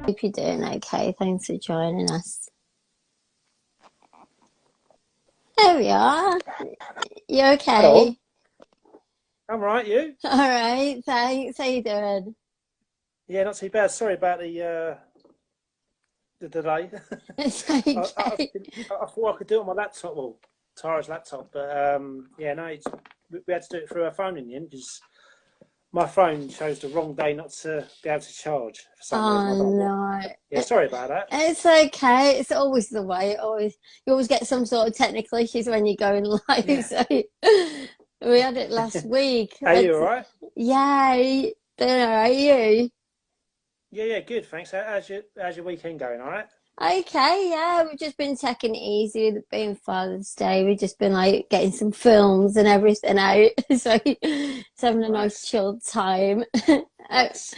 Hope you're doing okay. Thanks for joining us. There we are. You Hello, okay? I'm right. You? All right, thanks. How you doing? Yeah, not too bad. Sorry about the delay. It's I, I, okay. I thought I could do it on my laptop, well, Tara's laptop, but yeah, no, we had to do it through our phone in the end because my phone chose the wrong day not to be able to charge for some reason. I Oh don't know what. no. Yeah, sorry about that. It's okay. It's always the way. You always get some sort of technical issues when you're going live. Yeah. So we had it last week. Are you all right? Yeah, doing all right. You? Yeah, yeah, good. Thanks. How's your weekend going? All right? Okay, yeah, we've just been taking it easy with it being Father's Day. We've just been like getting some films and everything out. So it's having a nice Nice, chilled time. How nice.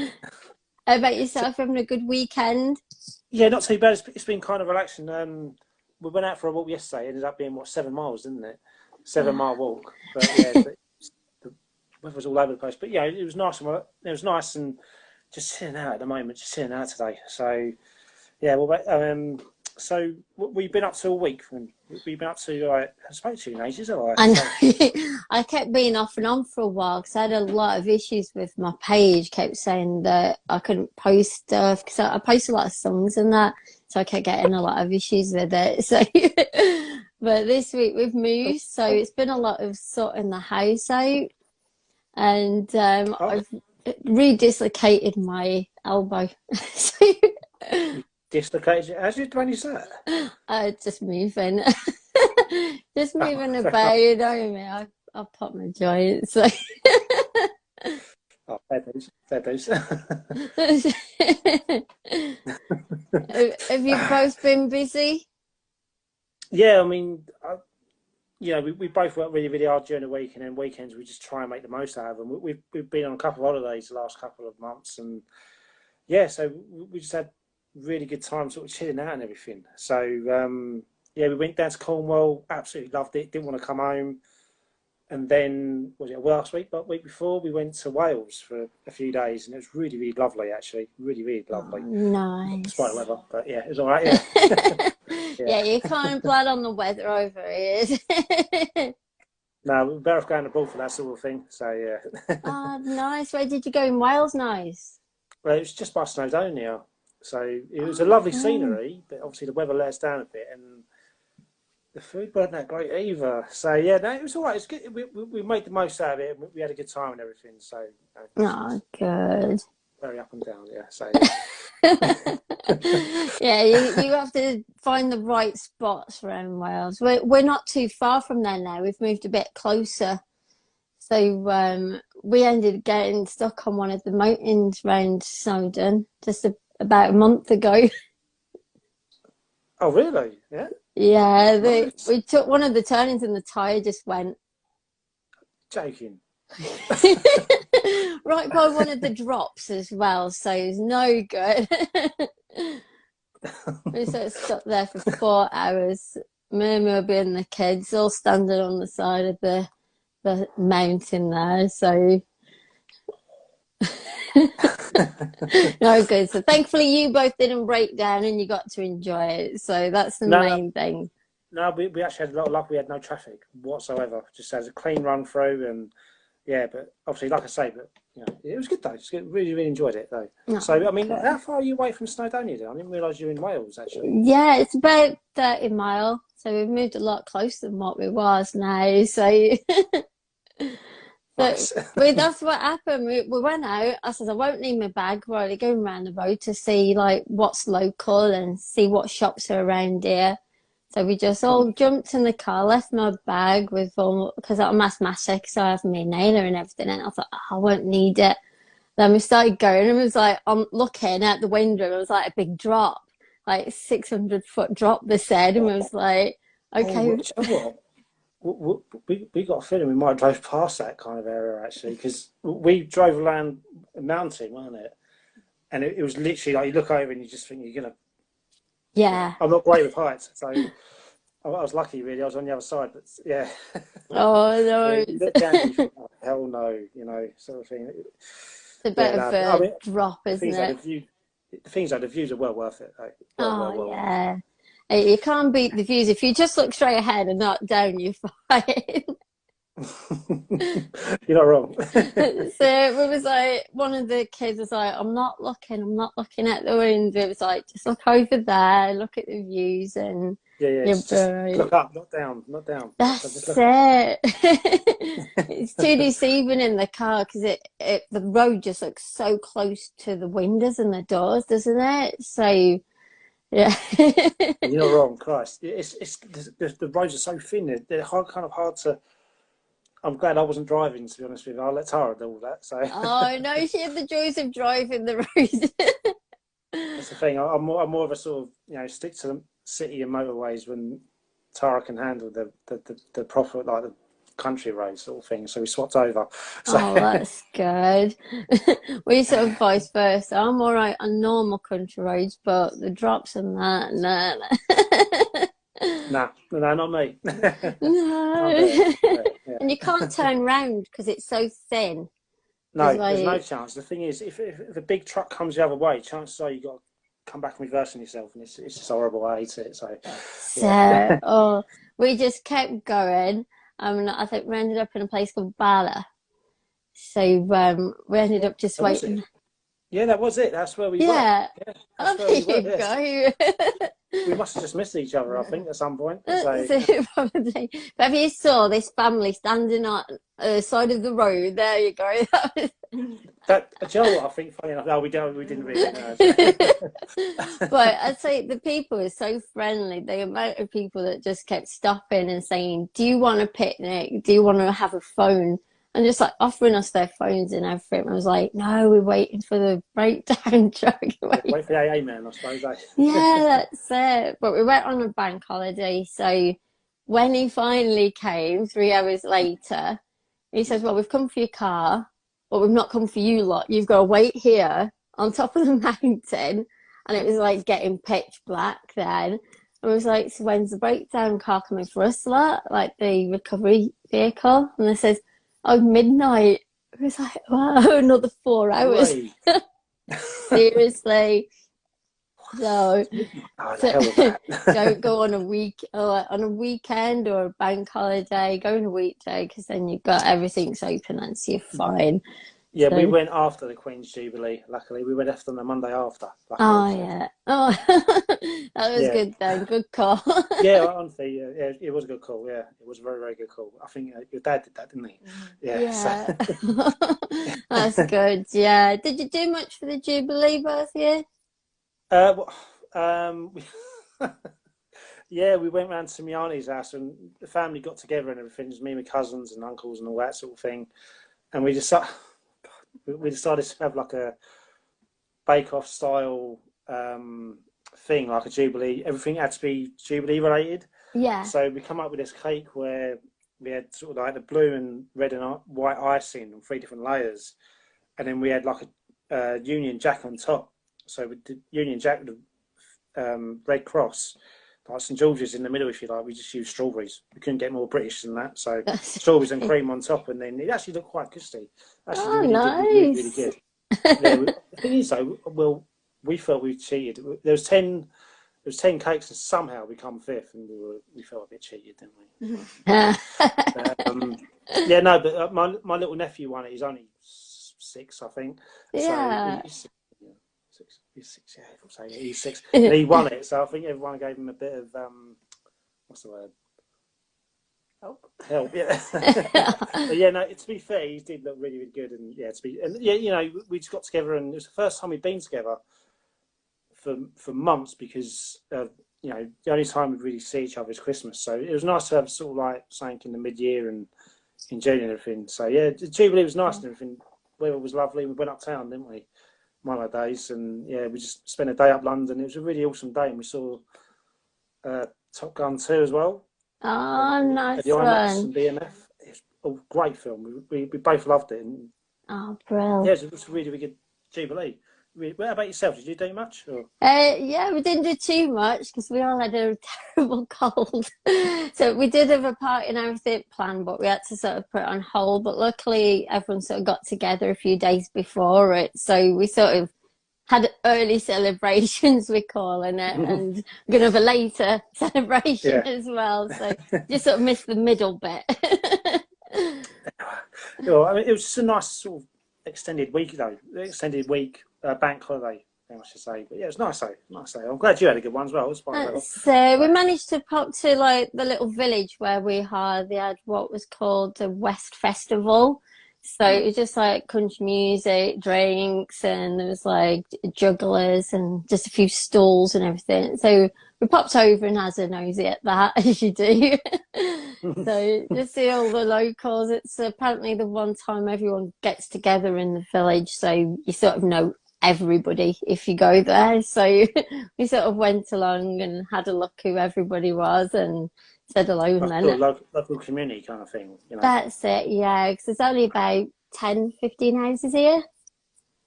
how about So, yourself? Having a good weekend? yeah, not too bad. It's been kind of relaxing. We went out for a walk yesterday. It ended up being what, 7 miles, didn't it? 7 mile walk. But yeah, the weather was all over the place. But yeah, it was nice. It was nice and just sitting out at the moment. Just sitting out today. So yeah, so what we've been up to all week. We've been up to. I spoke to you in ages, have I? I So know I kept being off and on for a while because I had a lot of issues with my page. Kept saying that I couldn't post stuff because I post a lot of songs and that, so I kept getting a lot of issues with it. So, but this week we've moved, so it's been a lot of sorting the house out, and oh, I've re-dislocated my elbow. So, you dislocated it. How's you managed that? just moving, just Oh, moving fair enough. about. You know me, I pop my joints. So. Oh, fair dues. Fair dues. Have you both been busy? Yeah, I mean, we both work really, really hard during the week, and then weekends we just try and make the most out of them. We've been on a couple of holidays the last couple of months, and yeah, so we just had really good time, sort of chilling out and everything. So yeah, we went down to Cornwall, absolutely loved it. Didn't want to come home, and then was it last week, but week before we went to Wales for a few days, and it was really, really lovely actually, really, really lovely, Oh, despite the nice. weather. But yeah, it was all right. Yeah, yeah. Yeah, you can't plan on the weather over here. No, we're better off going abroad for that sort of thing. So yeah. Oh, nice. Where did you go in Wales? Nice. Well, it was just by Snowdonia, so it was a Oh, lovely fun. scenery, but obviously the weather let us down a bit, and the food wasn't that great either. So yeah, no, it was all right. It's good. We made the most out of it. We had a good time and everything. So it's Oh, good. very up and down. Yeah. So yeah. Yeah, you have to find the right spots around Wales. We're not too far from there now. We've moved a bit closer. So we ended getting stuck on one of the mountains around Snowdon about a month ago. Oh really? Yeah. Yeah, Nice. we took one of the turnings and the tyre just went Joking. right by one of the drops as well. So it's no good. We sort of stuck there for 4 hours. Me and Moby and the kids all standing on the side of the mountain there. So no good. So thankfully you both didn't break down and you got to enjoy it. So that's the No, no, main thing. no. We actually had a lot of luck. We had no traffic whatsoever. Just had a clean run through, and yeah, but obviously, like I say, but it was good though. It's good. Really, really enjoyed it though. So, Oh, I mean, how good. far are you away from Snowdonia then? I didn't realise you were in Wales actually. Yeah, it's about 30 mile. So we've moved a lot closer than what we was now. So Nice. that's what happened. We went out. I said, I won't need my bag. We're only going around the road to see like what's local and see what shops are around here. So we just all jumped in the car, left my bag with all, because I'm asthmatic, so I have my inhaler and everything. And I thought, oh, I won't need it. Then we started going, and it was like, I'm looking out the window, and it was like a big drop, like 600-foot drop, they said. And it was like, Oh, okay, do you know what? We got a feeling we might have drove past that kind of area actually, because we drove around a mountain, wasn't it? And it was literally like you look over and you just think you're gonna. yeah. I'm not great with heights, so I was lucky really. I was on the other side, but yeah, Oh, yeah. no. You look down and you think, oh, hell no, sort of thing. It's a Yeah, bit of no. I a mean, drop, the isn't things that it? the view. the things though, the views are well worth it. Like, Oh, well worth yeah. You can't beat the views. If you just look straight ahead and not down, you're fine. it. You're not wrong. So it was like, one of the kids was like, I'm not looking at the window. It was like, just look over there, look at the views, and Yeah, yeah. you're It's just right. look up, not down, not down. Just That's look up. it. It's too deceiving in the car because the road just looks so close to the windows and the doors, doesn't it? So yeah. You're not wrong, Christ. It's the roads are so thin. They're kind of hard to. I'm glad I wasn't driving, to be honest with you. I'll let Tara do all that. So Oh no, she had the joys of driving the road. that's the thing. I'm more of a sort of stick to the city and motorways when Tara can handle the proper like the country roads sort of thing. So we swapped over. So Oh, that's good. We sort of vice versa. I'm all right on normal country roads, but the drops and that, nah, nah, no, not me. I'm there. no. Yeah. And you can't turn round because it's so thin. It's No, there's no like, chance. The thing is, if a big truck comes the other way, chances are you got to come back and reverse on yourself, and it's just horrible. I hate it. So yeah. so, oh, we just kept going. I think we ended up in a place called Bala. So we ended up just That was it. waiting. Yeah, that was it. That's where we were. Yeah. Yeah, Oh, that's where there we were. you Yes, go. we must have just missed each other. I think at some point. So So probably. But if you saw this family standing on the side of the road, there you go. that, do you know what I think? Funny enough, no, we don't. We didn't really know. But I'd say the people are so friendly. The amount of people that just kept stopping and saying, "Do you want a picnic? Do you want to have a phone?" And just like offering us their phones and everything. I was like, "No, we're waiting for the breakdown truck." Wait for the AA man, I suppose. Yeah, that's it. But we went on a bank holiday, so when he finally came 3 hours later, he says, "Well, we've come for your car, but we've not come for you lot. You've got to wait here on top of the mountain." And it was like getting pitch black then. And I was like, "So when's the breakdown car coming for us lot? Like the recovery vehicle?" And they says, "Oh, midnight." I was like, "Wow, another 4 hours." Way. Seriously. So, Oh, the so hell with that. don't go on a on a weekend or a bank holiday. Go on a weekday because then you've got everything's open and so you're fine. Yeah, we So, went after the Queen's Jubilee. Luckily, we went after on the Monday after. Luckily, oh so yeah, oh that was yeah, good then. Good call. yeah. Honestly, yeah, it was a good call. Yeah, it was a very, very good call. I think your dad did that, didn't he? Yeah. So Yeah, that's good. Yeah, did you do much for the Jubilee both year? well, we, yeah, we went round to my auntie's house and the family got together and everything. It was me, my cousins, and uncles, and all that sort of thing. And we decided to have like a bake-off style thing, like a Jubilee. Everything had to be Jubilee related. Yeah, So we come up with this cake where we had sort of like the blue and red and white icing on 3 different layers, and then we had like a Union Jack on top. So we did Union Jack with the red cross, like St George's in the middle, if you like. We just used strawberries. We couldn't get more British than that. So that's strawberries and cream on top, and then it actually looked quite custy. Actually, oh really did look really, really nice. good. Yeah, the thing is though, well, we felt we cheated. There was 10 cakes and somehow we come fifth, and we felt a bit cheated, didn't we? Um, yeah, no, but my little nephew won it. He's only 6, I think. So Yeah. yeah, 6. He's 6. Yeah, I'll say he's 6, and he won it. So I think everyone gave him a bit of what's the word? Help, yeah. But yeah, no. To be fair, he did look really, really good, and yeah, we just got together, and it was the first time we'd been together for months because the only time we'd really see each other is Christmas. So it was nice to have sort of like something in the mid-year and in June and everything. So yeah, the Jubilee was nice and everything. Weather was lovely. We went uptown, didn't we? One of the days, and yeah, we just spent a day up London. It was a really awesome day, and we saw Top Gun 2 as well Oh, at the nice IMAX one. and BMF. It's a great film. We both loved it, and Oh, yeah, brill. it was a really, really good Jubilee. What about yourself? Did you do much? Or? Yeah, we didn't do too much because we all had a terrible cold. So we did have a party and everything planned, but we had to sort of put it on hold. But luckily, everyone sort of got together a few days before it, so we sort of had early celebrations, we're calling it, and we're going to have a later celebration Yeah. as well. So just sort of missed the middle bit. Well, I mean, it was just a nice sort of extended week, though. Extended week, bank holiday, I should say. But yeah, it was nice though. Nice day. I'm glad you had a good one as well. Despite the weather. So we managed to pop to like the little village where they had what was called the West Festival. So it was just like country music, drinks, and there was like jugglers and just a few stalls and everything. So we popped over and had a nosy at that, as you do. So just see all the locals. It's apparently the one time everyone gets together in the village, so you sort of know everybody if you go there. So we sort of went along and had a look who everybody was and said hello. And Like then a local community kind of thing, you know. that's it, yeah, because there's only about 10, 15 houses here.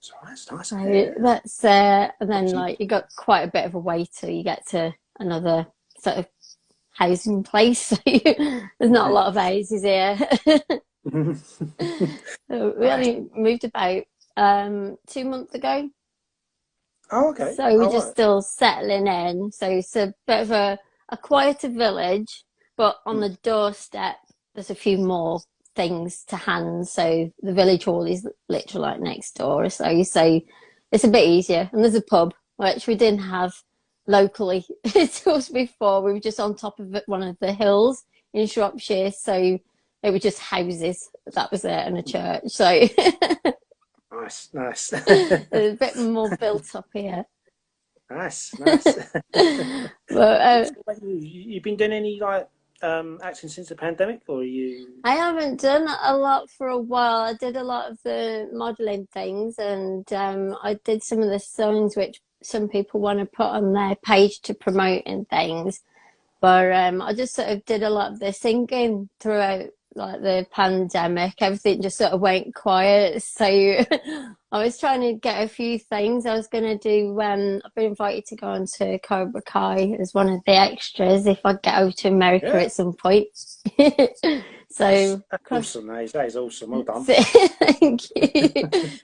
So that's nice. So Yeah. that's and then like you got quite a bit of a way till you get to another sort of housing place. So there's not a lot of houses here. So we only moved about 2 months ago. Oh, okay. So we're Oh, just right. still settling in. So it's a bit of a quieter village, but on the doorstep there's a few more things to hand. So the village hall is literally like next door. So it's a bit easier. And there's a pub, which we didn't have locally to us before. We were just on top of one of the hills in Shropshire. So it was just houses. That was it, and a church. So Nice, nice. it's a bit more built up here. Nice, nice. But You've been doing any like acting since the pandemic, or are you? I haven't done a lot for a while. I did a lot of the modelling things, and I did some of the songs which some people want to put on their page to promote and things. But I just sort of did a lot of the singing throughout like the pandemic. Everything just sort of went quiet. So I was trying to get a few things. I was going to do, I've been invited to go on to Cobra Kai as one of the extras if I get over to America Yeah, at some point. So, that's awesome. That is awesome. Well done. thank you.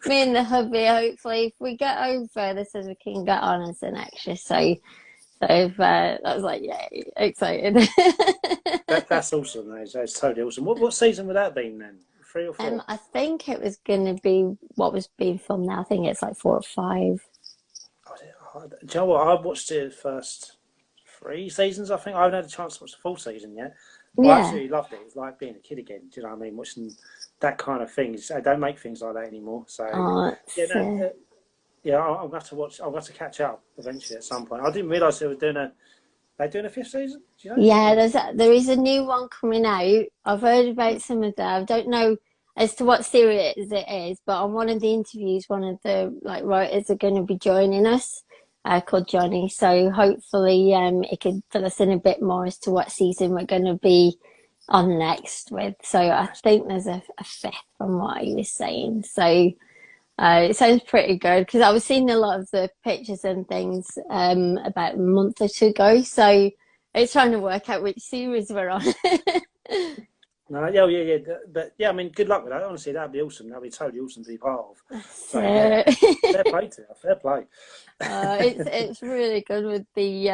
Me and the hubby, hopefully, if we get over, this says we can get on as an extra. So I was like, yay, excited. That's awesome. That's totally awesome. What season would that have been then? 3 or 4? I think it was going to be what was being filmed now. I think it's like 4 or 5. Do you know what? I watched the first 3 seasons. I think I haven't had a chance to watch the full season yet. I Yeah. absolutely loved it. It's like being a kid again. Do you know what I mean? Watching that kind of thing. I don't make things like that anymore. So Oh, yeah, it's, no, yeah. I'll have to watch. I'll have to catch up eventually at some point. I didn't realise they were doing a. They're doing a 5th season. Do you know? yeah, there is a new one coming out. I've heard about some of them. I don't know as to what series it is, but on one of the interviews, one of the like writers are going to be joining us, called Johnny. So hopefully, it could fill us in a bit more as to what season we're going to be on next with. So I think there's a 5th from what he was saying. So it sounds pretty good because I was seeing a lot of the pictures and things about a month or 2 ago. So it's trying to work out which series we're on. No, yeah. But yeah, I mean, good luck with that. Honestly, that'd be awesome. That'd be totally awesome to be part of. So yeah, fair play to you. Fair play. It's really good with the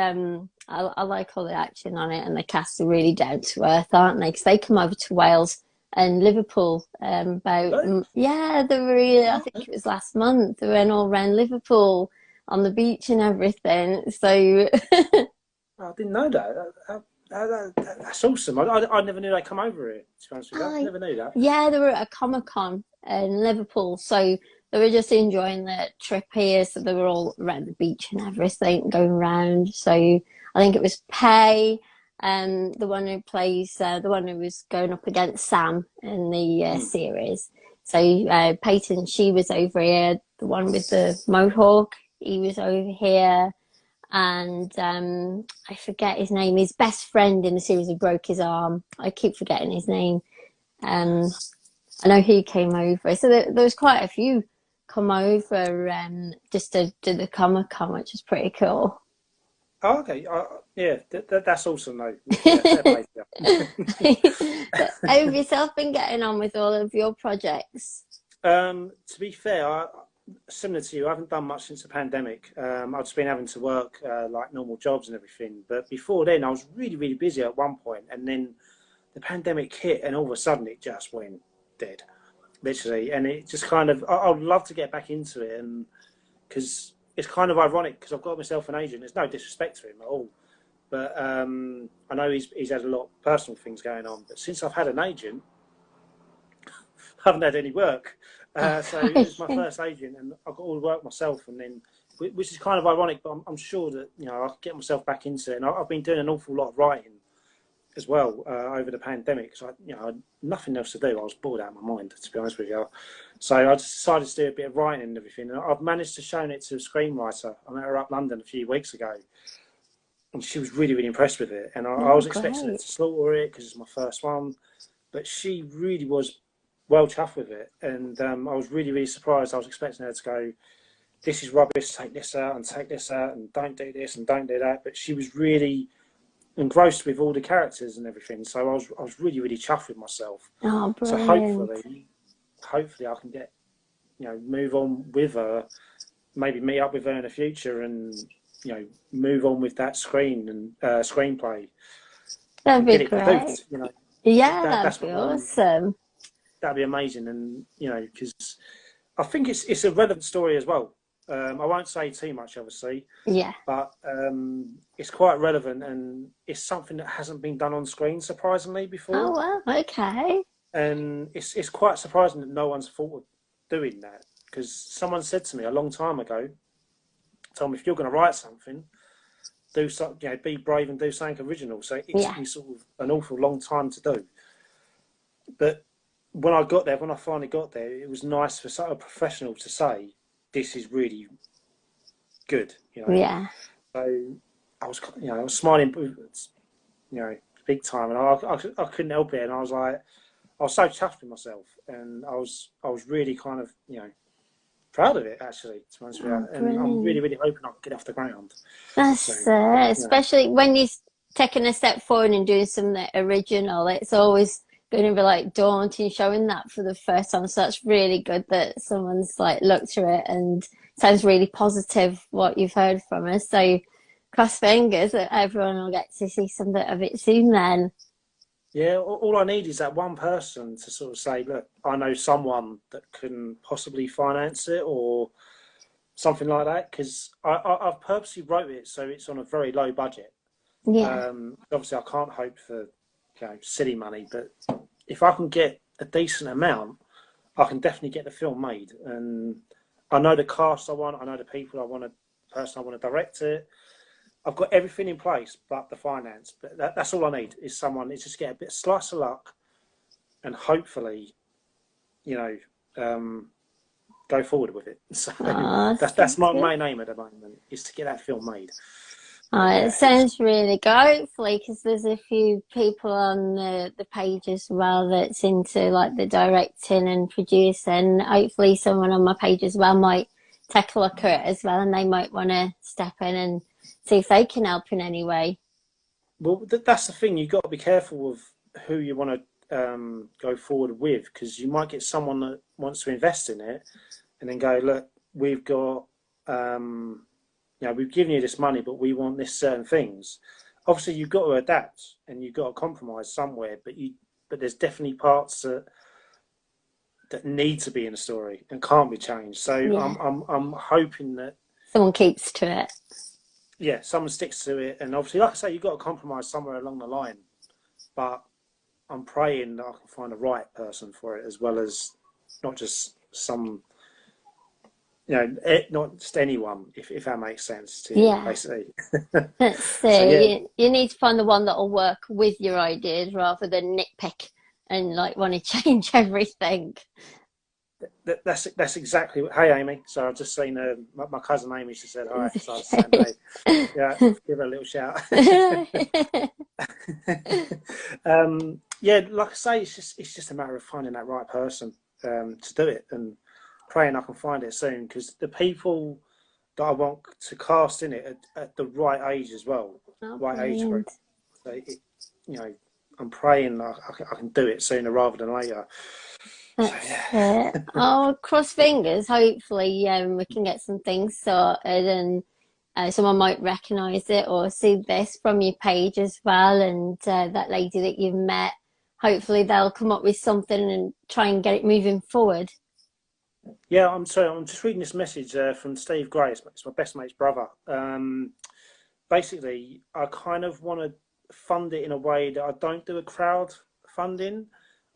I like all the action on it, and the cast are really down to earth, aren't they? Because they come over to Wales and Liverpool about Really? yeah, they were really, I think it was last month. They went all around Liverpool on the beach and everything. So I didn't know that. That's awesome. I never knew they'd come over here. To be honest with you, I never knew that. yeah, they were at a Comic-Con in Liverpool, so they were just enjoying the trip here. So they were all around the beach and everything, going around. So I think it was Pay, the one who plays, the one who was going up against Sam in the series. So Peyton, she was over here. The one with the mohawk, he was over here. And I forget his name. His best friend in the series who broke his arm. I keep forgetting his name. I know he came over. So there was quite a few come over just to do the Comic-Con, which was pretty cool. Oh, okay. Yeah, that's awesome, though. Yeah, fair play to you. How have yourself been getting on with all of your projects? To be fair, similar to you, I haven't done much since the pandemic. I've just been having to work like normal jobs and everything. But before then, I was really, really busy at one point, and then the pandemic hit, and all of a sudden, it just went dead, literally. And it just kind of, I'd love to get back into it, and because it's kind of ironic because I've got myself an agent. There's no disrespect to him at all, but I know he's had a lot of personal things going on. But since I've had an agent, I haven't had any work. So it was my first agent, and I got all the work myself. And then, which is kind of ironic, but I'm sure that I can get myself back into it. And I've been doing an awful lot of writing as well over the pandemic. So I had nothing else to do. I was bored out of my mind, to be honest with you. So I just decided to do a bit of writing and everything. And I've managed to show it to a screenwriter. I met her up London a few weeks ago, and she was really, really impressed with it. And I was expecting her to slaughter it because it's my first one, but she really was well chuffed with it, and I was really, really surprised. I was expecting her to go, "This is rubbish. Take this out and take this out, and don't do this and don't do that." But she was really engrossed with all the characters and everything. So I was really, really chuffed with myself. Oh, So brilliant. hopefully I can get move on with her, maybe meet up with her in the future, and move on with that screenplay That'd and be get it great. produced. Yeah, that'd That's be what I want. awesome. That'd be amazing, and because I think it's a relevant story as well. I won't say too much, obviously, Yeah. but it's quite relevant, and it's something that hasn't been done on screen, surprisingly, Oh, before. well, okay. And it's quite surprising that no one's thought of doing that, because someone said to me a long time ago, told me, if you're going to write something, do something, be brave and do something original. So it took Yeah. me sort of an awful long time to do, but when I got there, when I finally got there, it was nice for such a professional to say, "This is really good," Yeah. So I was smiling, big time, and I couldn't help it, and I was like, I was so chuffed with myself, and I was really kind of, proud of it actually, to be honest with you, Oh, and I'm really, brilliant. really hoping I can get off the ground. So, That's it. you know, Especially when you're taking a step forward and doing something original, it's always going to be like daunting showing that for the first time. So that's really good that someone's like looked through it and sounds really positive what you've heard from us. So cross fingers that everyone will get to see something of it soon then. yeah, all I need is that one person to sort of say, look, I know someone that can possibly finance it or something like that, because I've purposely wrote it so it's on a very low budget. Yeah. Obviously, I can't hope for silly money, but if I can get a decent amount, I can definitely get the film made. And I know the cast I want, I know the people I want, the person I want to direct it. I've got everything in place, but the finance. But that's all I need is someone. Is just get a bit slice of luck, and hopefully, you know, um, go forward with it. So Oh, that's sounds my good. main aim at the moment, is to get that film made. Oh, But it yeah, it's sounds really good. Hopefully, because there's a few people on the page as well that's into like the directing and producing. Hopefully, someone on my page as well might take a look at it as well, and they might want to step in and see if they can help in any way. well, that's the thing. You've got to be careful of who you want to go forward with, because you might get someone that wants to invest in it, and then go, look, we've got, we've given you this money, but we want this certain things. Obviously, you've got to adapt and you've got to compromise somewhere, but there's definitely parts that need to be in the story and can't be changed. So Yeah, I'm hoping that, someone keeps to it. yeah, someone sticks to it. And obviously, like I say, you've got to compromise somewhere along the line. But I'm praying that I can find the right person for it, as well as not just some, not just anyone, if that makes sense to you, Yeah. basically. Let's So yeah, see. You need to find the one that will work with your ideas rather than nitpick and like want to change everything. that's exactly what. Hey, Amy. So I've just seen my cousin Amy. She said hi. So I was saying hey. Yeah, give her a little shout. Yeah, like I say, it's just a matter of finding that right person to do it, and praying I can find it soon, because the people that I want to cast in it at the right age as well, Oh, right age group. brilliant. So I'm praying I can do it sooner rather than later. So That's yeah. it. Oh, cross fingers. Hopefully, we can get some things sorted and someone might recognise it or see this from your page as well. And that lady that you've met, hopefully they'll come up with something and try and get it moving forward. Yeah, I'm sorry. I'm just reading this message from Steve Gray. It's my best mate's brother. Basically, I kind of want to fund it in a way that I don't do a crowd funding.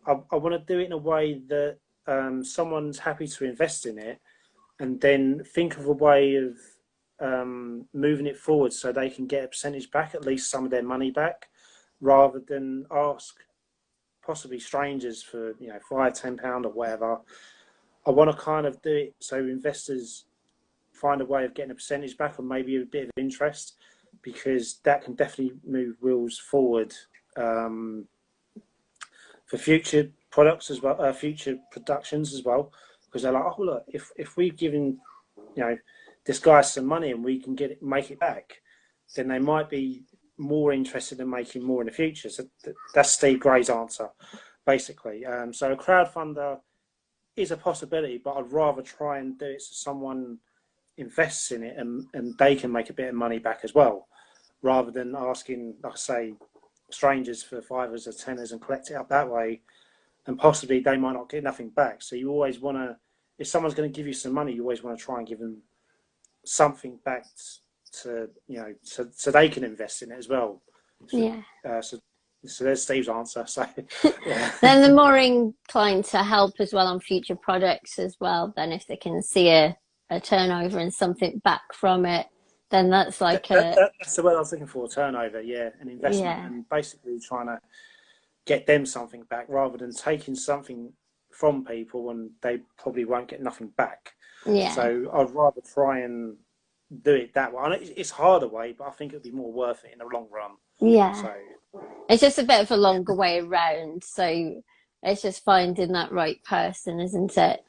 I want to do it in a way that someone's happy to invest in it, and then think of a way of moving it forward so they can get a percentage back, at least some of their money back, rather than ask possibly strangers for £5, £10 or whatever. I want to kind of do it so investors find a way of getting a percentage back or maybe a bit of interest, because that can definitely move wheels forward um, for future products as well, future productions as well. Because they're like, oh look, if we've given this guy some money and we can make it back, then they might be more interested in making more in the future. So that's Steve Gray's answer, basically. So a crowdfunder is a possibility, but I'd rather try and do it so someone invests in it and they can make a bit of money back as well, rather than asking, like I say, strangers for fivers or tenors and collect it up that way, and possibly they might not get nothing back. So you always want to, if someone's going to give you some money, you always want to try and give them something back so they can invest in it as well. Yeah. So there's Steve's answer. So yeah. Then they're more inclined to help as well on future projects as well. Then if they can see a turnover and something back from it, then that's like that's the word I was looking for, turnover, yeah, an investment, yeah. and basically trying to get them something back rather than taking something from people and they probably won't get nothing back. Yeah. So I'd rather try and do it that way. I know it's harder way, but I think it'd be more worth it in the long run. Yeah. So it's just a bit of a longer way around. So it's just finding that right person, isn't it?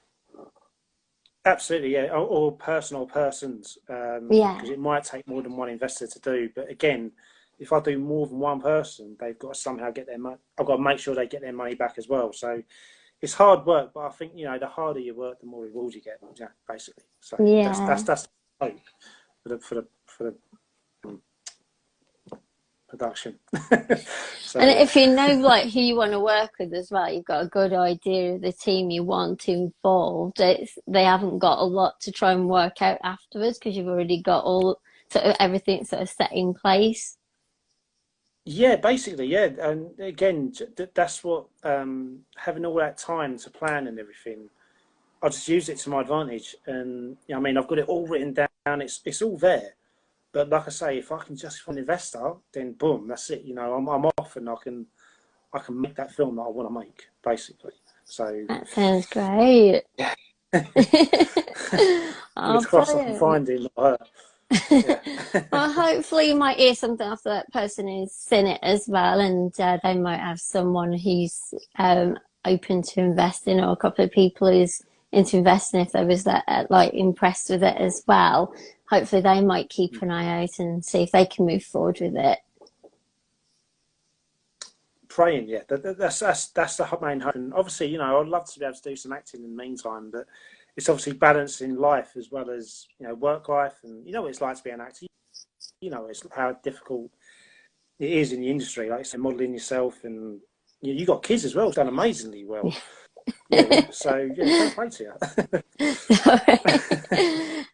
absolutely, yeah, or personal persons, Yeah. because it might take more than one investor to do. But again, if I do more than one person, they've got to somehow get their money. I've got to make sure they get their money back as well. So it's hard work, but I think the harder you work, the more rewards you get. Yeah, basically. So Yeah. that's the hope for the production. So And yeah. if you know like who you want to work with as well, you've got a good idea of the team you want involved. They haven't got a lot to try and work out afterwards because you've already got all sort of everything sort of set in place. Yeah, basically, yeah. And again, that's what having all that time to plan and everything. I just use it to my advantage, and I mean, I've got it all written down. It's all there. But like I say, if I can justify an investor, then boom, that's it. I'm off, and I can make that film that I want to make, basically. So That sounds great. yeah, Oh, fingers crossed I can brilliant. find him. Yeah. Well, hopefully you might hear something after that person who's seen it as well, and they might have someone who's open to investing, or a couple of people who's into investing if they was that like impressed with it as well. Hopefully they might keep an eye out and see if they can move forward with it. Praying, yeah, that's the main hope. And obviously, I'd love to be able to do some acting in the meantime, but it's obviously balancing life as well as work life, and what it's like to be an actor. It's how difficult it is in the industry. Like I said, modelling yourself, and you got kids as well. It's done amazingly well. So yeah, fair play to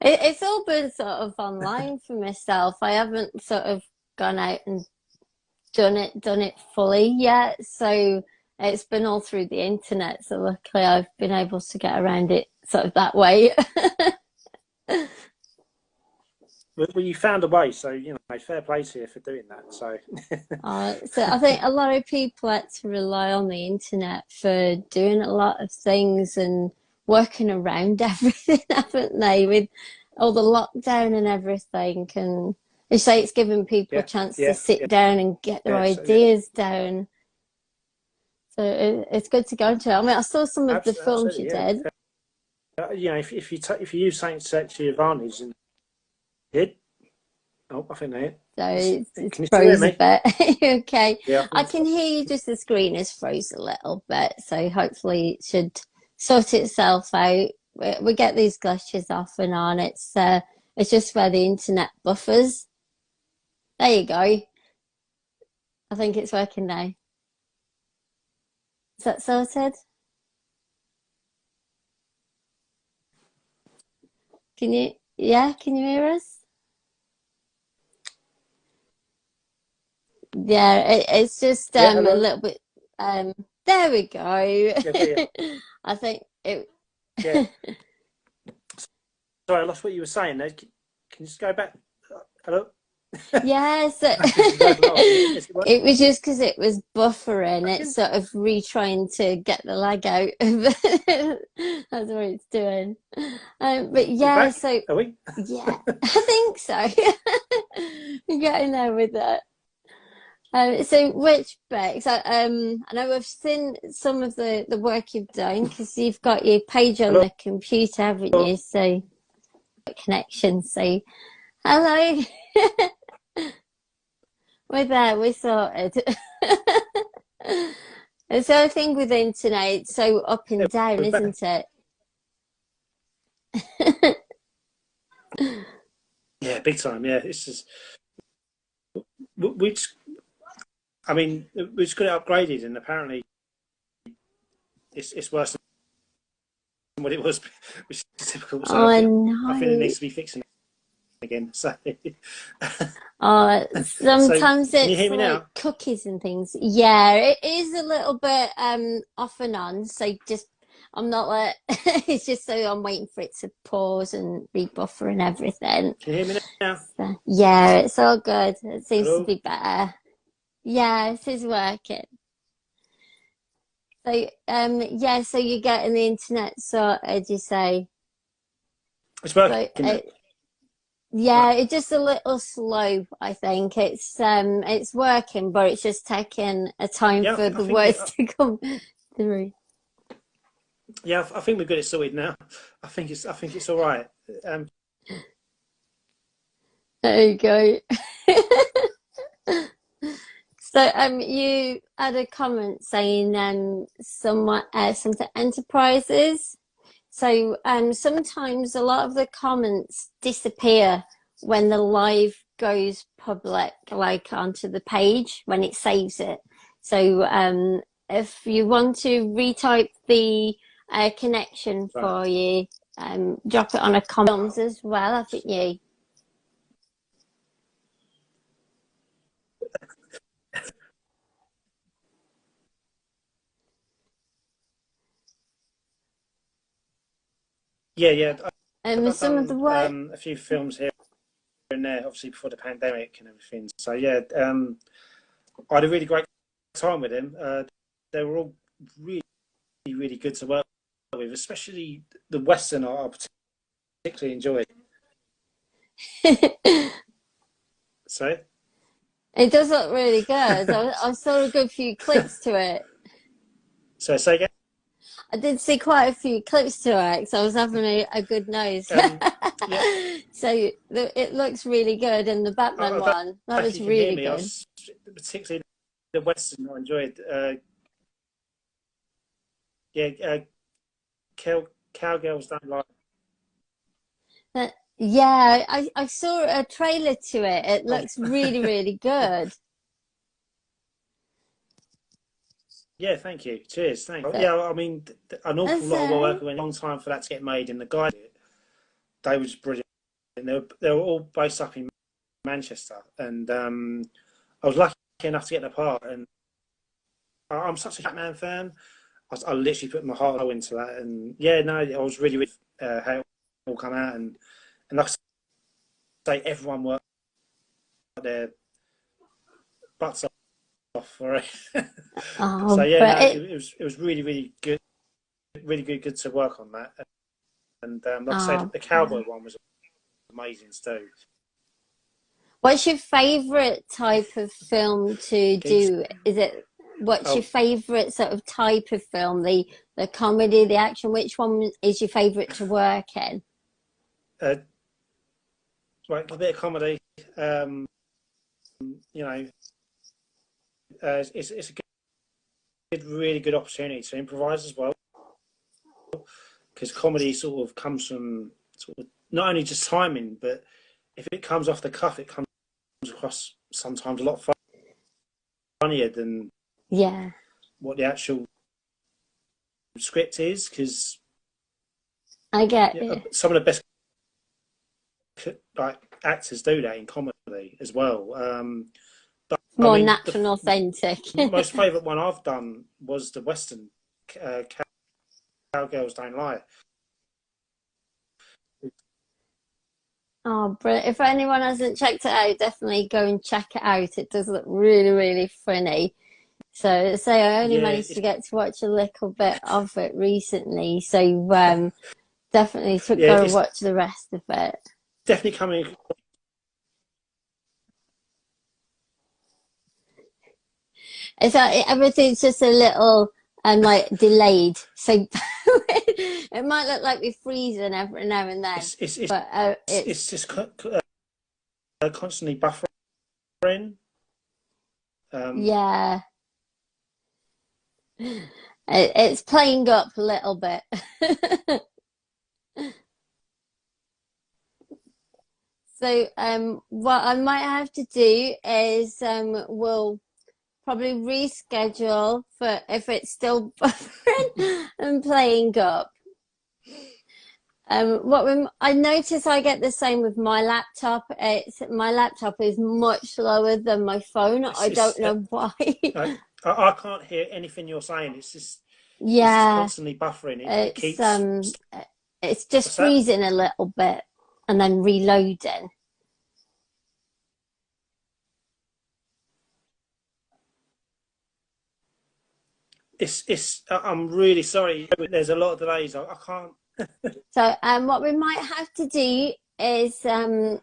It's all been sort of online for myself. I haven't sort of gone out and done it fully yet. So it's been all through the internet. So luckily I've been able to get around it sort of that way. well, you found a way, so fair play to you for doing that. So So I think a lot of people had to rely on the internet for doing a lot of things and working around everything, haven't they? With all the lockdown and everything, and they say it's giving people a chance to sit down and get their ideas down. So it's good to go into. I mean, I saw some of the films you did. If you use something to your advantage, and did. Oh, I think they. So Can you it's froze hear a bit. Okay. Yeah, I can hear you, just the screen is froze a little bit. So hopefully it should sort itself out. We get these glitches off and on. It's just where the internet buffers. There you go. I think it's working now. Is that sorted? Yeah, can you hear us? Yeah, it's just Yeah, a hello. little bit there we go. Yeah, got you. I think it Yeah. Sorry, I lost what you were saying there. Can you just go back? Hello? yeah, so Because you broke a lot. Is it working? it was just because it was buffering, it's Working? sort of retrying to get the lag out of that's what it's doing. But We yeah, back? so Are we? yeah, I think so. We're getting there with that. So which bits? I know we've seen some of the work you've done because you've got your page on Hello? the computer, haven't you? So connection. So hello, we're there. We're sorted. It's the other thing with the internet, it's so up Yeah, and down, we're back. isn't it? Yeah, big time. Yeah, it's just we just, I mean, we just got it upgraded, and apparently it's worse than what it was, which is typical. So Oh I think it no. needs to be fixing again. So, Oh, so sometimes can you it's hear me like now? cookies and things. Yeah, it is a little bit off and on. So just I'm not like it's just so I'm waiting for it to pause and rebuffer and everything. Can you hear me now? So, yeah, it's all good. It seems to Hello? be better. Yeah, it is working. So yeah, so you're getting the internet sorted, you say. It's So working now. yeah, Right. it's just a little slow, I think. It's working, but it's just taking a time Yeah, for I the think we words to come through. yeah, I think we've got it sorted now. I think it's all right. Um, There you go. So you had a comment saying something enterprises. So sometimes a lot of the comments disappear when the live goes public, like onto the page when it saves it. So if you want to retype the connection right. for you, drop it on a comments as well, haven't you? Yeah, yeah. I've Some of the done work. a few films here and there, obviously before the pandemic and everything. So yeah, I had a really great time with them. They were all really, really good to work with, especially the Western I particularly enjoyed. So, It does look really good. I saw a good few clips to it. so say again. I did see quite a few clips to it, so I was having a good nose. Um, yeah, So it looks really good, and the Batman I don't one know that if was you can hear really me. I good. was particularly the Western I enjoyed. Yeah, cowgirls don't like. Yeah, I saw a trailer to it. It Oh, looks really, really good. yeah, thank you. Cheers, thanks. So, Yeah, I mean, an awful lot of so work went a long time for that to get made, and the guys, they were just brilliant. They were all based up in Manchester, and I was lucky enough to get the part. And I'm such a Batman fan. I literally put my heart into that, and yeah, no, I was really, really how it all come out, and like I say, everyone worked their butts off for it. So yeah, but no, it was really, really good to work on that. And like I said, oh, the cowboy one was amazing too. what's your favorite type of film to Keeps do? Is it what's your oh favorite sort of type of film? The comedy, the action? Which one is your favorite to work in? uh, right, a bit of comedy. Um, you know, it's a good, really good opportunity to improvise as well. because comedy sort of comes from sort of not only just timing, but if it comes off the cuff, it comes across sometimes a lot funnier than Yeah, what the actual script is. Because I get yeah, it. some of the best like actors do that in comedy as well. But I More mean, natural and authentic. most favourite one I've done was the Western uh, Cowgirls Don't Lie. Oh, brilliant. If anyone hasn't checked it out, definitely go and check it out. It does look really, really funny. So, say I only Yeah, managed to get to watch a little bit of it recently. So, definitely yeah, go and it's watch the rest of it. definitely coming. It's like everything's just a little like delayed. So it might look like we're freezing every now and then, It's it's it's but it's it's just constantly buffering. Um, yeah, it's playing up a little bit. So what I might have to do is we'll probably reschedule for if it's still buffering and playing up. I notice I get the same with my laptop. It's my laptop is much slower than my phone. I it's don't know why. I can't hear anything you're saying. It's just Yeah, constantly buffering. It it's keeps it's just what's that? freezing a little bit and then reloading. It's. I'm really sorry. There's a lot of delays. I can't. So what we might have to do is if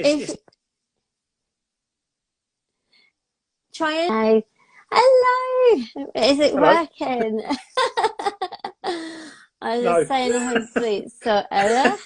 It's try and hello, is it hello. working? I was just No, saying hopefully it's so Ella.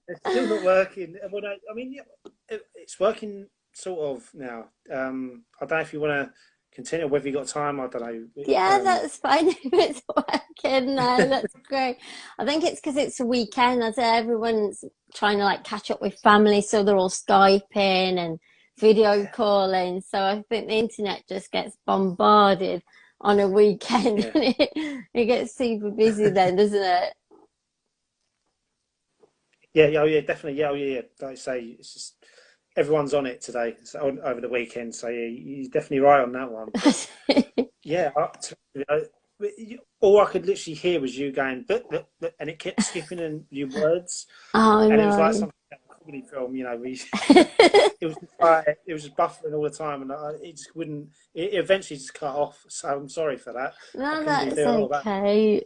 it's still not working. Well, no, I mean, yeah, it's working sort of now. I don't know if you want to continue, whether you got time. I don't know. Yeah, that's fine if it's working. No, that's great. I think it's because it's a weekend. I say everyone's trying to like catch up with family, so they're all Skyping and video Yeah, calling. So I think the internet just gets bombarded on a weekend, yeah, and it gets super busy then, doesn't it? yeah, yeah, oh, yeah, definitely. Yeah, oh, yeah, yeah. Like I say, it's just everyone's on it today. So over the weekend. So yeah, you're definitely right on that one. But yeah, all I could literally hear was you going, but," and it kept skipping and your words, Oh and it was like no. something out of a comedy film. It was just like, it was just buffering all the time, and it just wouldn't. It eventually just cut off. So I'm sorry for that. I No, couldn't really that's do a lot of okay.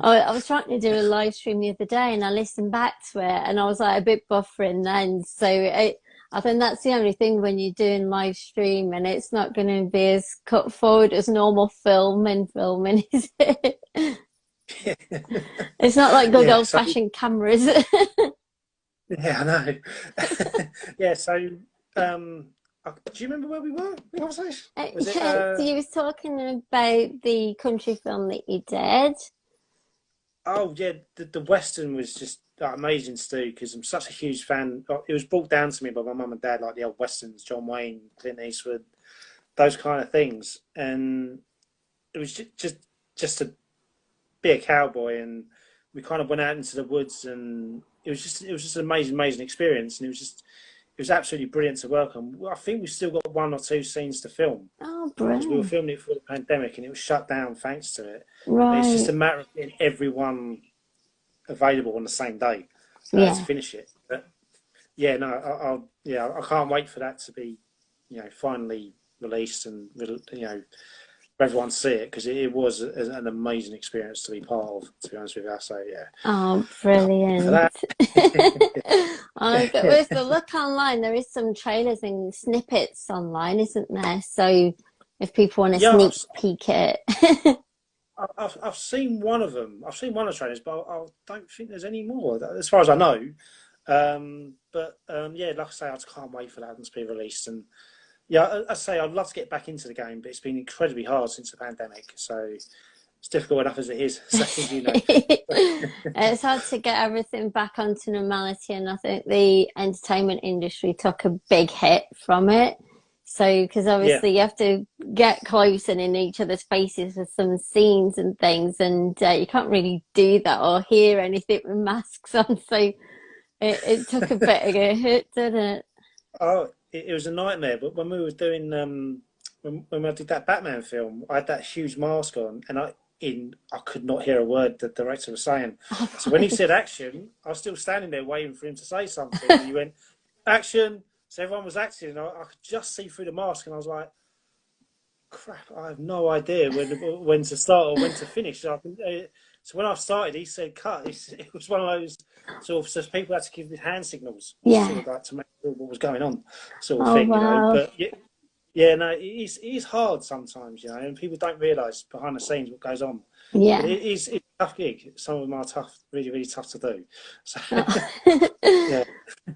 I was trying to do a live stream the other day and I listened back to it and I was like a bit buffering then. I think that's the only thing when you're doing live stream and it's not going to be as cut forward as normal filming, is it? that. It's not like good Yeah. old So fashioned cameras. yeah, I know. Yeah. So do you remember where we were? The conversation was it? Yeah, so you was talking about the country film that you did. Oh yeah, the Western was just amazing, Stu, because I'm such a huge fan. It was brought down to me by my mum and dad, like the old Westerns, John Wayne, Clint Eastwood, those kind of things, and it was just to be a cowboy, and we kind of went out into the woods, and it was just an amazing experience, and it was absolutely brilliant to work on. I think we've still got one or two scenes to film Oh, because we were brilliant. filming it for the pandemic, and it was shut down thanks to it. But it's just Right. a matter of getting everyone available on the same day to Yeah. finish it. But yeah, no, yeah, I can't wait for that to be, finally released and for everyone to see it because it was an amazing experience to be part of. To be honest with you, so yeah, Oh, can't wait for brilliant. that. With the look online, there is some trailers and snippets online, isn't there? So if people want to Yeah, sneak peek it. I've seen one of them. I've seen one of the trailers, but I don't think there's any more, as far as I know. But yeah, like I say, I just can't wait for that to be released. And yeah, I say I'd love to get back into the game, but it's been incredibly hard since the pandemic. So it's difficult enough as it is. So, you know. It's hard to get everything back onto normality, and I think the entertainment industry took a big hit from it. So, because Yeah. obviously you have to get close and in each other's faces with some scenes and things, and you can't really do that or hear anything with masks on. So it took a bit of a hit, didn't it? Oh, it was a nightmare. But when we were doing when I did that Batman film, I had that huge mask on, and I could not hear a word that the director was saying. So when he said action, I was still standing there waiting for him to say something, and he went action. So everyone was acting, and I could just see through the mask, and I was like, crap, I have no idea when to start or when to finish. So when I started, he said cut. It was one of those sort of, so people had to give the hand signals, sort Yeah. of like to make sure what was going on, sort of Oh thing, you know. wow. But yeah, yeah, no, it is hard sometimes, you know, and people don't realise behind the scenes what goes on. But Yeah. it's a tough gig. Some of them are tough, really, really tough to do. So Oh. yeah,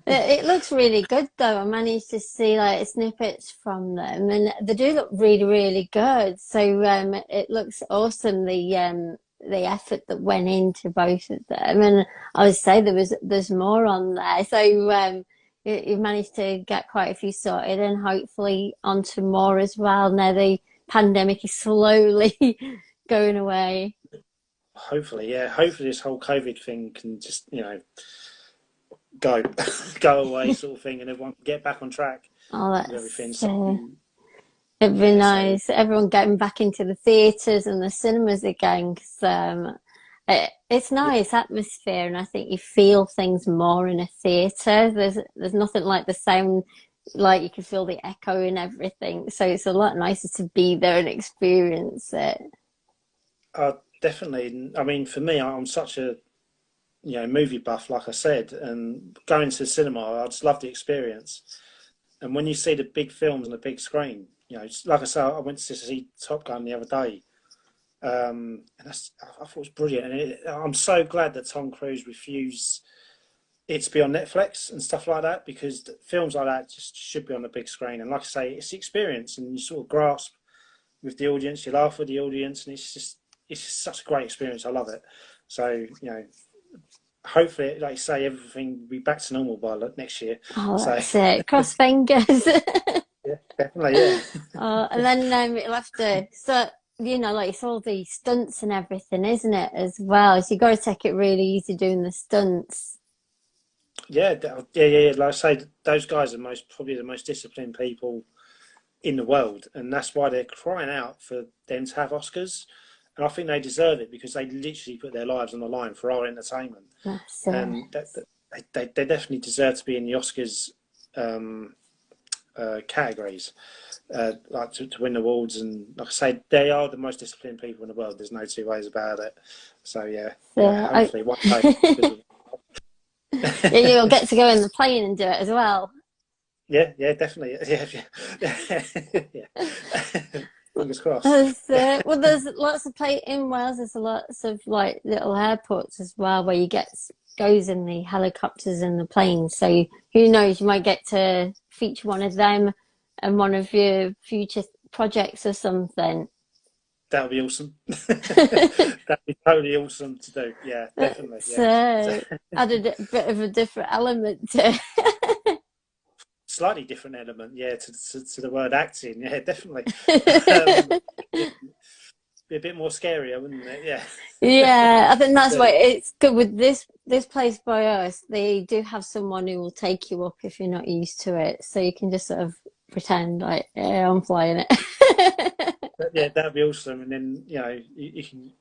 It looks really good though. I managed to see like snippets from them, and they do look really, really good. So it looks awesome. The effort that went into both of them, and I would say there's more on there. So you managed to get quite a few sorted, and hopefully onto more as well. Now the pandemic is slowly going away. hopefully, yeah, hopefully this whole COVID thing can just, you know, go go away, sort of thing, and everyone can get back on track Oh, with everything. that's So it'd be yeah, so nice. Everyone getting back into the theatres and the cinemas again. 'Cause, it's yeah, nice atmosphere, and I think you feel things more in a theatre. There's nothing like the sound, like you can feel the echo and everything. So it's a lot nicer to be there and experience it. definitely. I mean, for me, I'm such a, you know, movie buff, like I said, and going to the cinema, I just love the experience. And when you see the big films on the big screen, you know, like I said, I went to see Top Gun the other day, and I thought it was brilliant. And I'm so glad that Tom Cruise refused it to be on Netflix and stuff like that, because films like that just should be on the big screen. And like I say, it's the experience, and you sort of grasp with the audience, you laugh with the audience, and it's just such a great experience. I love it. So you know, hopefully, like you say, everything will be back to normal by next year. Oh, So that's it. Cross fingers. yeah, definitely, yeah. And then it'll have to, so, like it's all the stunts and everything, isn't it, as well? So you got to take it really easy doing the stunts. Yeah, yeah. Like I say, those guys are probably the most disciplined people in the world, and that's why they're crying out for them to have Oscars. And I think they deserve it because they literally put their lives on the line for our entertainment, That's and they definitely deserve to be in the Oscars um, categories, like to win awards. And like I say, they are the most disciplined people in the world. There's no two ways about it. So yeah, yeah. I, Hopefully one day. yeah, you'll get to go in the plane and do it as well. Yeah, yeah, definitely. Yeah, yeah. Fingers crossed. Well, there's lots of play in Wales. There's lots of like little airports as well where you get goes in the helicopters and the planes. So who knows, you might get to feature one of them and one of your future projects or something. That would be awesome. That'd be totally awesome to do. Yeah, definitely. That's Yeah. So, added a bit of a different element to slightly different element, yeah, to the word acting. Yeah, definitely. Um, it. be a bit more scarier, wouldn't it? Yeah. Yeah, I think that's So, why it's good with this place by us. They do have someone who will take you up if you're not used to it, so you can just sort of pretend like, yeah, I'm flying it. yeah, that'd be awesome. And then you can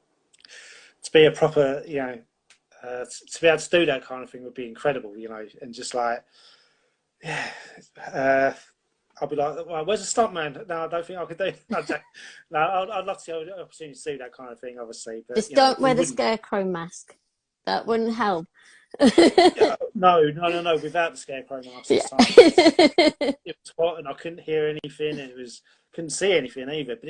to be a proper, to be able to do that kind of thing would be incredible. And just like, yeah, uh, I'll be like, well, where's the stunt man? No, I don't think I could do. No, I'd love to have the opportunity to do that kind of thing, obviously, but Just don't wear we the wouldn't. scarecrow mask. That wouldn't help. No, no, no, no. Without the scarecrow mask Yeah. this time, it was hot and I couldn't hear anything. And it was couldn't see anything either. But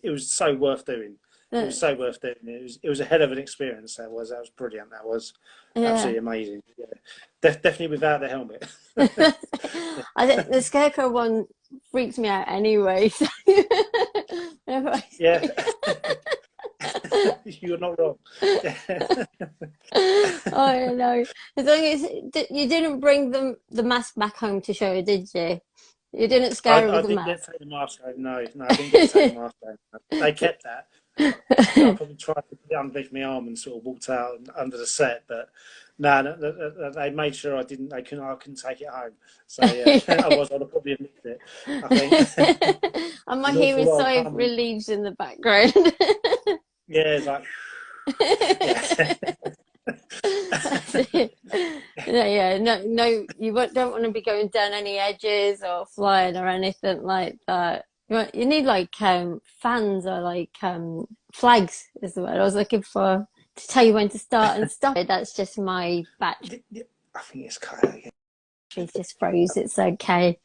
it was so worth doing. It was so worth doing. It was a hell of an experience. That was brilliant. That was Yeah. absolutely amazing. Yeah, definitely without the helmet. I think the scarecrow one freaks me out anyway. So Yeah. You're not wrong. Yeah. I know. As long as you didn't bring the mask back home to show her, did you? You didn't scare her I with the didn't get mask. to take the mask home. No, no, I didn't get to take the mask home. They kept that. I think I probably tried to put it underneath my arm and sort of walked out under the set, but no, they made sure I didn't. I couldn't take it home. So yeah, Yeah. otherwise I'd have probably admitted it. I think And my an awful hearing lot of sigh of hum. reliefs in the background. Yeah, it's like yeah. Yeah, no, no, don't want to be going down any edges or flying or anything like that. You need like fans or like flags is the word I was looking for to tell you when to start and stop it. That's just my battery I think it's kind of just froze. It's okay.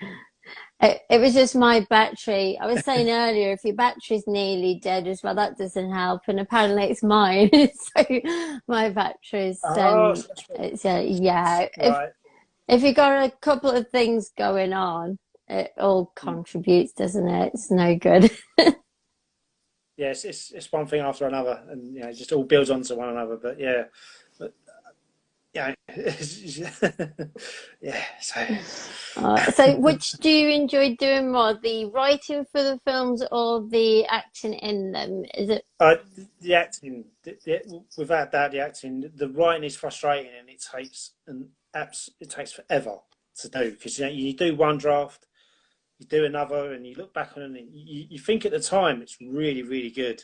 It was just my battery. I was saying earlier, if your battery's nearly dead as well, that doesn't help. And apparently it's mine. So my battery's oh, so that's what, it's yeah. right. If you got a couple of things going on, it all Mm. contributes, doesn't it? It's no good. Yeah, it's one thing after another, and you know, it just all builds onto one another. But yeah, but yeah, yeah. So So which do you enjoy doing more, the writing for the films or the acting in them? Is it uh, the acting, without doubt, the acting, the writing is frustrating, and it takes forever to do because you know you do one draft, you do another, and you look back on it, and you think at the time it's really really good,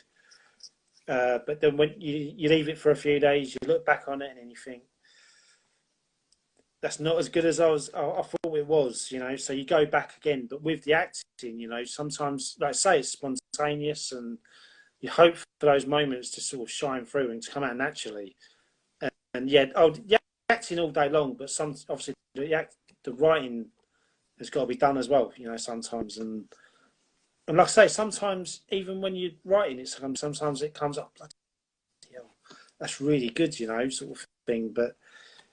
but then when you leave it for a few days, you look back on it, and then you think that's not as good as I thought it was, you know. So you go back again, but with the acting, you know, sometimes, like I say, it's spontaneous, and you hope for those moments to sort of shine through and to come out naturally. And yeah, yeah, acting all day long, but some obviously the writing has got to be done as well, you know, sometimes. And like I say, sometimes even when you're writing it, sometimes it comes up like, hell, that's really good, you know, sort of thing. But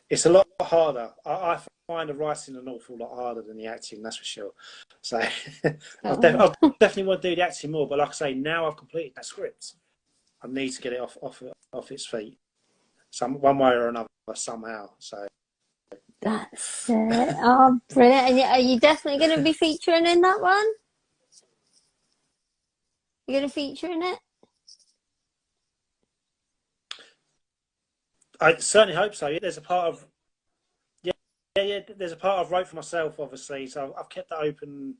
it's a lot harder. I find the writing an awful lot harder than the acting, that's for sure. So oh, I definitely want to do the acting more. But like I say, now I've completed that script, I need to get it off its feet, one way or another somehow. So that's it. Oh, brilliant. And are you definitely going to be featuring in that one? You're going to feature in it? I certainly hope so. Yeah, there's a part of yeah, yeah. There's a part I've wrote for myself, obviously. So I've kept that open.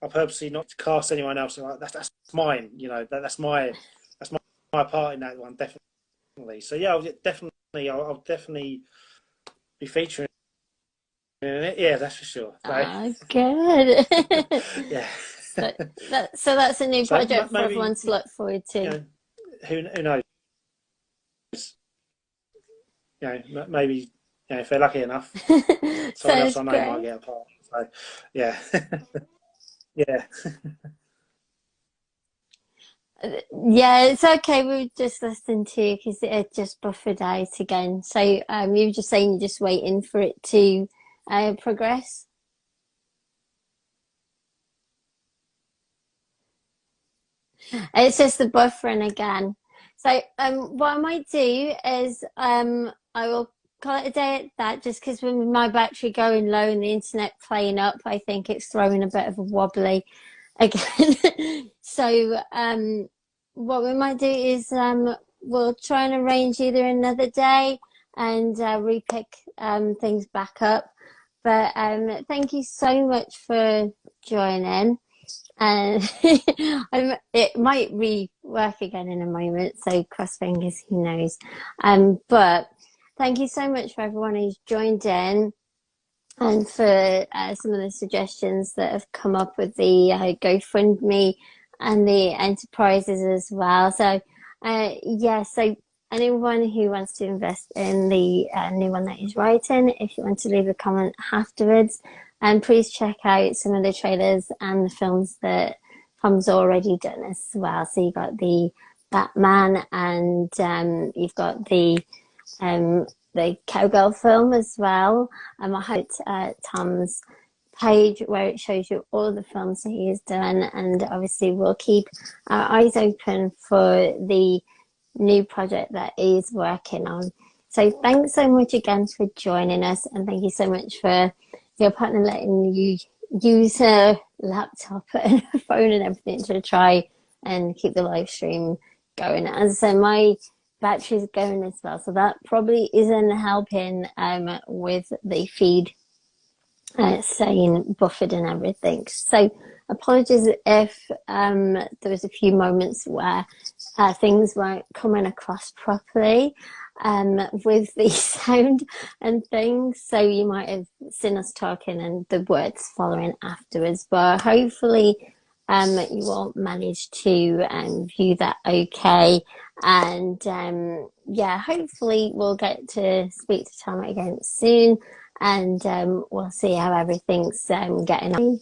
I purposely not to cast anyone else. Like, that's mine. You know, that's my part in that one, definitely. So yeah, I'll definitely be featuring in it. Yeah, that's for sure. So Ah, good. yeah. So that's a new So project for maybe everyone to look forward you to. know who knows. You know, maybe you know, if they're lucky enough, someone else Sounds I know might great. get a part. So, yeah, yeah, Yeah, it's okay. We were just listening to you because it just buffered out again. So you were just saying you're just waiting for it to progress. It's just the buffering again. So what I might do is I will call it a day at that just because with my battery going low and the internet playing up, I think it's throwing a bit of a wobbly again. So what we might do is we'll try and arrange either another day and repick things back up. But thank you so much for joining. And it might rework again in a moment, so cross fingers, who knows. But thank you so much for everyone who's joined in and for some of the suggestions that have come up with the GoFundMe and the enterprises as well. So, yeah, so anyone who wants to invest in the new one that he's writing, if you want to leave a comment afterwards, and please check out some of the trailers and the films that Tom's already done as well. So you got the Batman and you've got the Cowgirl film as well. I hope Tom's page where it shows you all the films that he has done, and obviously we'll keep our eyes open for the new project that he's working on. So thanks so much again for joining us, and thank you so much for your partner letting you use her laptop and her phone and everything to try and keep the live stream going. As I said, my battery's going as well, so that probably isn't helping with the feed staying buffered and everything. So apologies if there was a few moments where things weren't coming across properly with the sound and things. So you might have seen us talking and the words following afterwards, but hopefully you all managed to view that okay. And yeah, hopefully we'll get to speak to Tom again soon, and we'll see how everything's getting on.